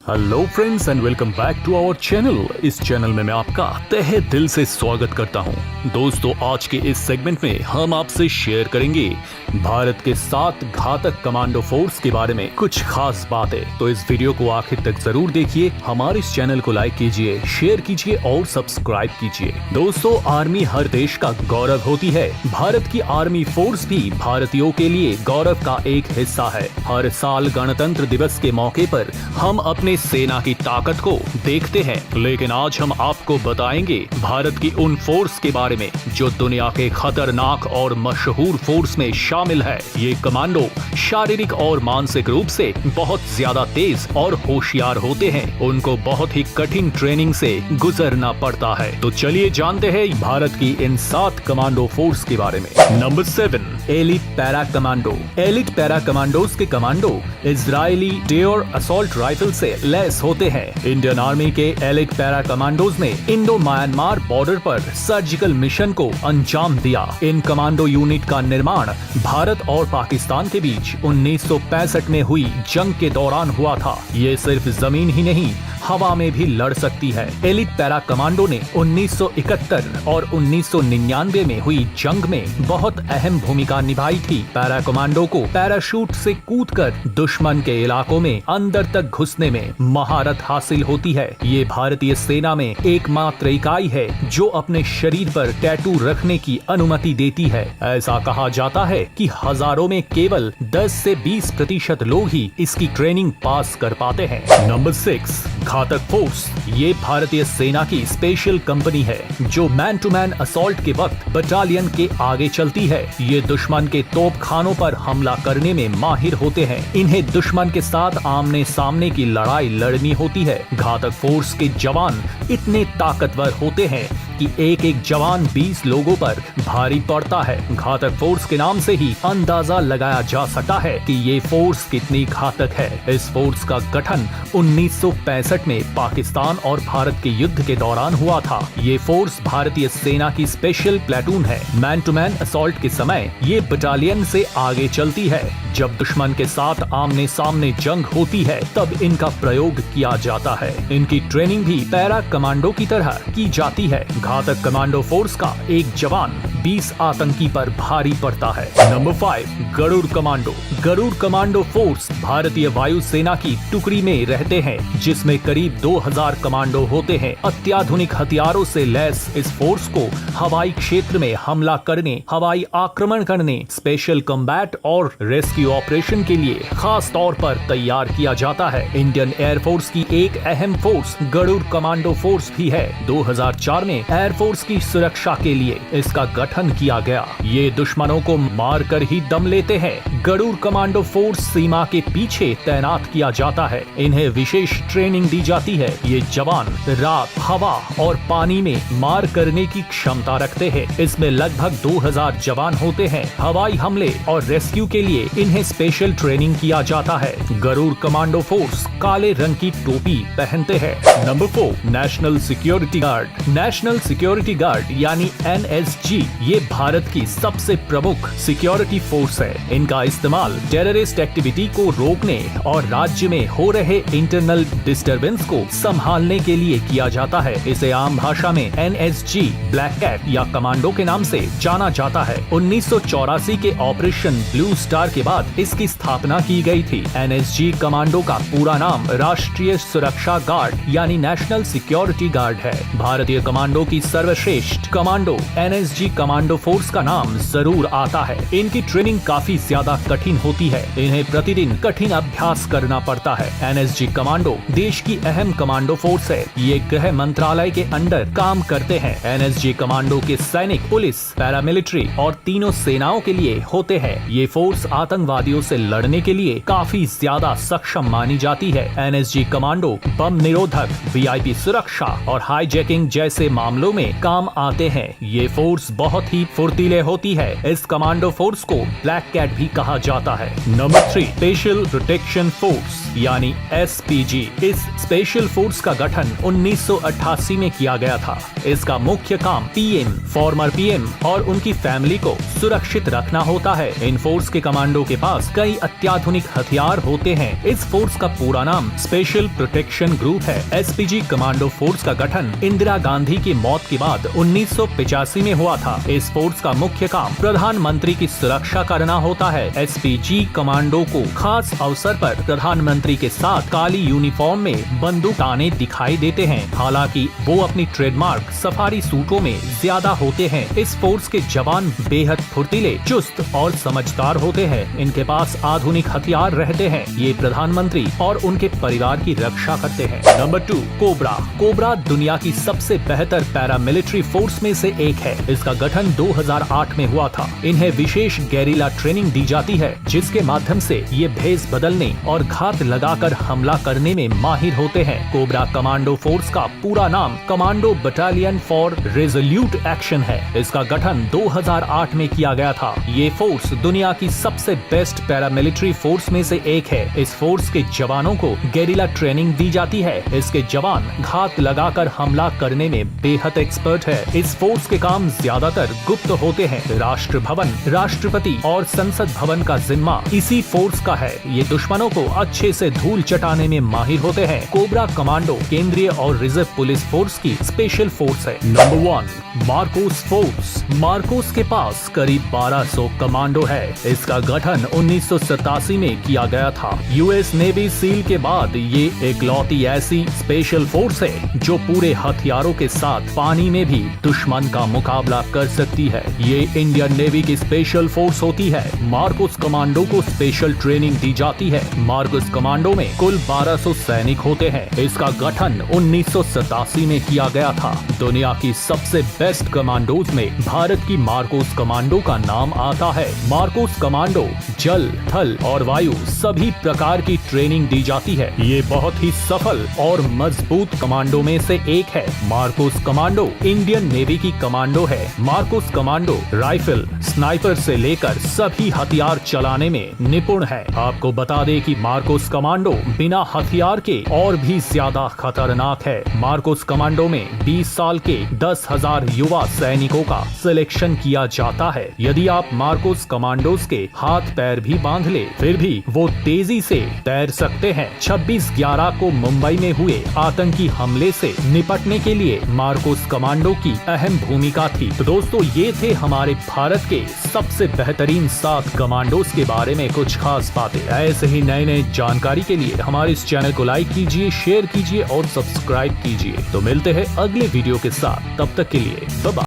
Hello friends and welcome back to our channel. इस channel में मैं आपका तहे दिल से स्वागत करता हूं। दोस्तों, आज के इस सेगमेंट में हम आपसे शेयर करेंगे भारत के 7 घातक कमांडो फोर्स के बारे में कुछ खास बातें। तो इस वीडियो को आखिर तक जरूर देखिए, हमारे इस चैनल को लाइक कीजिए, शेयर कीजिए और सब्सक्राइब कीजिए। दोस्तों, आर्मी हर देश का गौरव होती है। भारत की आर्मी फोर्स भी भारतीयों के लिए गौरव का एक हिस्सा है। हर साल गणतंत्र दिवस के मौके पर हम अपने सेना की ताकत को देखते हैं, लेकिन आज हम आपको बताएंगे भारत की उन फोर्स के बारे में जो दुनिया के खतरनाक और मशहूर फोर्स में शामिल है। ये कमांडो शारीरिक और मानसिक रूप से बहुत ज्यादा तेज और होशियार होते हैं। उनको बहुत ही कठिन ट्रेनिंग से गुजरना पड़ता है। तो चलिए जानते हैं भारत की इन 7 कमांडो फोर्स के बारे में। Number 7, elite para commando. Elite para commandos के कमांडो इजरायली टेयर असॉल्ट राइफल से लैस होते हैं। इंडियन आर्मी के एलिट पैरा कमांडोज ने इंडो म्यांमार बॉर्डर पर सर्जिकल मिशन को अंजाम दिया। इन कमांडो यूनिट का निर्माण भारत और पाकिस्तान के बीच 1965 में हुई जंग के दौरान हुआ था। ये सिर्फ जमीन ही नहीं, हवा में भी लड़ सकती है। एलिट पैरा कमांडो ने 1971 और 1999 में हुई जंग में बहुत अहम भूमिका निभाई थी। पैरा कमांडो को पैराशूट से कूदकर दुश्मन के इलाकों में अंदर तक घुसने में महारत हासिल होती है। ये भारतीय सेना में एकमात्र इकाई है जो अपने शरीर पर टैटू रखने की अनुमति देती है। ऐसा कहा जाता है कि हजारों में केवल 10 से 20% लोग ही इसकी ट्रेनिंग पास कर पाते हैं। नंबर 6, घातक फोर्स। ये भारतीय सेना की स्पेशल कंपनी है जो मैन टू मैन असॉल्ट के वक्त बटालियन के आगे चलती है। ये दुश्मन के तोप खानों पर हमला करने में माहिर होते हैं। इन्हें दुश्मन के साथ आमने सामने की लड़ाई लड़नी होती है। घातक फोर्स के जवान इतने ताकतवर होते हैं कि एक एक जवान 20 लोगों पर भारी पड़ता है। घातक फोर्स के नाम से ही अंदाजा लगाया जा सकता है कि ये फोर्स कितनी घातक है। इस फोर्स का गठन 1965 में पाकिस्तान और भारत के युद्ध के दौरान हुआ था। ये फोर्स भारतीय सेना की स्पेशल प्लेटून है। मैन टू मैन असॉल्ट के समय ये बटालियन से आगे चलती है। जब दुश्मन के साथ आमने सामने जंग होती है तब इनका प्रयोग किया जाता है। इनकी ट्रेनिंग भी पैरा कमांडो की तरह की जाती है। घातक कमांडो फोर्स का एक जवान 20 आतंकी पर भारी पड़ता है। Number 5, Garud commando. Garud commando force भारतीय वायु सेना की टुकड़ी में रहते हैं जिसमें करीब 2000 कमांडो होते हैं। अत्याधुनिक हथियारों से लैस इस फोर्स को हवाई क्षेत्र में हमला करने, हवाई आक्रमण करने, स्पेशल कॉम्बैट और रेस्क्यू ऑपरेशन के लिए खास तौर पर तैयार किया जाता है। इंडियन एयरफोर्स की एक अहम फोर्स गरुड़ कमांडो फोर्स भी है। 2004 में एयरफोर्स की सुरक्षा के लिए इसका गठन किया गया। ये दुश्मनों को मार कर ही दम लेते हैं। गरुड़ कमांडो फोर्स सीमा के पीछे तैनात किया जाता है। इन्हें विशेष ट्रेनिंग दी जाती है। ये जवान रात, हवा और पानी में मार करने की क्षमता रखते हैं। इसमें लगभग 2000 जवान होते हैं। हवाई हमले और रेस्क्यू के लिए इन्हें स्पेशल ट्रेनिंग किया जाता है। गरुड़ कमांडो फोर्स काले रंग की टोपी पहनते हैं। Number 4, national security guard. National security guard यानी NSG ये भारत की सबसे प्रमुख सिक्योरिटी फोर्स है। इनका इस्तेमाल टेररिस्ट एक्टिविटी को रोकने और राज्य में हो रहे इंटरनल डिस्टरबेंस को संभालने के लिए किया जाता है। इसे आम भाषा में NSG ब्लैक कैट या कमांडो के नाम से जाना जाता है। 1984 के ऑपरेशन ब्लू स्टार के बाद इसकी स्थापना की गई थी। NSG कमांडो का पूरा नाम राष्ट्रीय सुरक्षा गार्ड यानी नेशनल सिक्योरिटी गार्ड है। भारतीय कमांडो की सर्वश्रेष्ठ कमांडो NSG कमांडो फोर्स का नाम जरूर आता है। इनकी ट्रेनिंग काफी ज्यादा कठिन होती है। इन्हें प्रतिदिन कठिन अभ्यास करना पड़ता है। NSG कमांडो देश की अहम कमांडो फोर्स है। ये गृह मंत्रालय के अंडर काम करते हैं। NSG कमांडो के सैनिक, पुलिस, पैरामिलिट्री और तीनों सेनाओं के लिए होते हैं। ये फोर्स आतंकवादियों से लड़ने के लिए काफी ज्यादा सक्षम मानी जाती है। NSG कमांडो बम निरोधक, VIP सुरक्षा और हाईजैकिंग जैसे मामलों में काम आते हैं। ये फोर्स बहुत बहुत ही फुर्तीले होती है। इस कमांडो फोर्स को ब्लैक कैट भी कहा जाता है। नंबर 3, स्पेशल प्रोटेक्शन फोर्स यानी SPG। इस स्पेशल फोर्स का गठन 1988 में किया गया था। इसका मुख्य काम PM, फॉर्मर PM और उनकी फैमिली को सुरक्षित रखना होता है। इन फोर्स के कमांडो के पास कई अत्याधुनिक हथियार होते हैं। इस फोर्स का पूरा नाम स्पेशल प्रोटेक्शन ग्रुप है। SPG कमांडो फोर्स का गठन इंदिरा गांधी की मौत के बाद 1985 में हुआ था। इस फोर्स का मुख्य काम प्रधानमंत्री की सुरक्षा करना होता है। SPG कमांडो को खास अवसर पर प्रधानमंत्री के साथ काली यूनिफॉर्म में बंदूक ताने दिखाई देते हैं। हालांकि वो अपनी ट्रेडमार्क सफारी सूटों में ज्यादा होते हैं। इस फोर्स के जवान बेहद फुर्तीले, चुस्त और समझदार होते हैं। इनके पास आधुनिक हथियार रहते हैं। ये प्रधानमंत्री और उनके परिवार की रक्षा करते हैं। Number 2, cobra. कोबरा दुनिया की सबसे बेहतर पैरामिलिट्री फोर्स में से एक है। इसका गठन 2008 में हुआ था। इन्हें विशेष गेरिला ट्रेनिंग दी जाती है, जिसके माध्यम से ये भेस बदलने और घात लगाकर हमला करने में माहिर होते हैं। कोबरा कमांडो फोर्स का पूरा नाम commando battalion for resolute action है। इसका गठन 2008 में किया गया था। ये फोर्स दुनिया की सबसे बेस्ट पैरामिलिट्री फोर्स में से एक है। इस फोर्स के जवानों को गेरिला ट्रेनिंग दी जाती है। इसके जवान घात लगाकर हमला करने में बेहद एक्सपर्ट है। इस फोर्स के काम ज्यादातर गुप्त होते हैं। राष्ट्र भवन, राष्ट्रपति और संसद भवन का जिम्मा इसी फोर्स का है। ये दुश्मनों को अच्छे से धूल चटाने में माहिर होते हैं। कोबरा कमांडो केंद्रीय और रिजर्व पुलिस फोर्स की स्पेशल फोर्स है। Number 1, Marcos force. मार्कोस के पास करीब 1200 कमांडो है। इसका गठन 1987 में किया गया था। US नेवी सील के बाद ये इकलौती ऐसी स्पेशल फोर्स है जो पूरे हथियारों के साथ पानी में भी दुश्मन का मुकाबला कर सकती है। ये इंडियन नेवी की स्पेशल फोर्स होती है। मार्कोस कमांडो को स्पेशल ट्रेनिंग दी जाती है। मार्कोस कमांडो में कुल 1200 सैनिक होते हैं। इसका गठन 1987 में किया गया था। दुनिया की सबसे बेस्ट कमांडोज में भारत की मार्कोस कमांडो का नाम आता है। मार्कोस कमांडो जल, थल और वायु सभी प्रकार की ट्रेनिंग दी जाती है। ये बहुत ही सफल और मजबूत कमांडो में से एक है। मार्कोस कमांडो इंडियन नेवी की कमांडो है। मार्कोस कमांडो राइफल, स्नाइपर से लेकर सभी हथियार चलाने में निपुण है। आपको बता दें कि मार्कोस कमांडो बिना हथियार के और भी ज्यादा खतरनाक है। मार्कोस कमांडो में 20 साल के 10,000 युवा सैनिकों का सिलेक्शन किया जाता है। यदि आप मार्कोस कमांडोज के हाथ पैर भी बांध ले, फिर भी वो तेजी से तैर सकते हैं। 26/11 को मुंबई में हुए आतंकी हमले से निपटने के लिए मार्कोस कमांडो की अहम भूमिका थी। तो दोस्तों, ये थे हमारे भारत के सबसे बेहतरीन 7 कमांडोज के बारे में कुछ खास बातें। ऐसे ही नए जानकारी के लिए हमारे इस चैनल को लाइक कीजिए, शेयर कीजिए और सब्सक्राइब कीजिए। तो मिलते हैं अगले वीडियो के साथ। तब तक के लिए बाय बाय।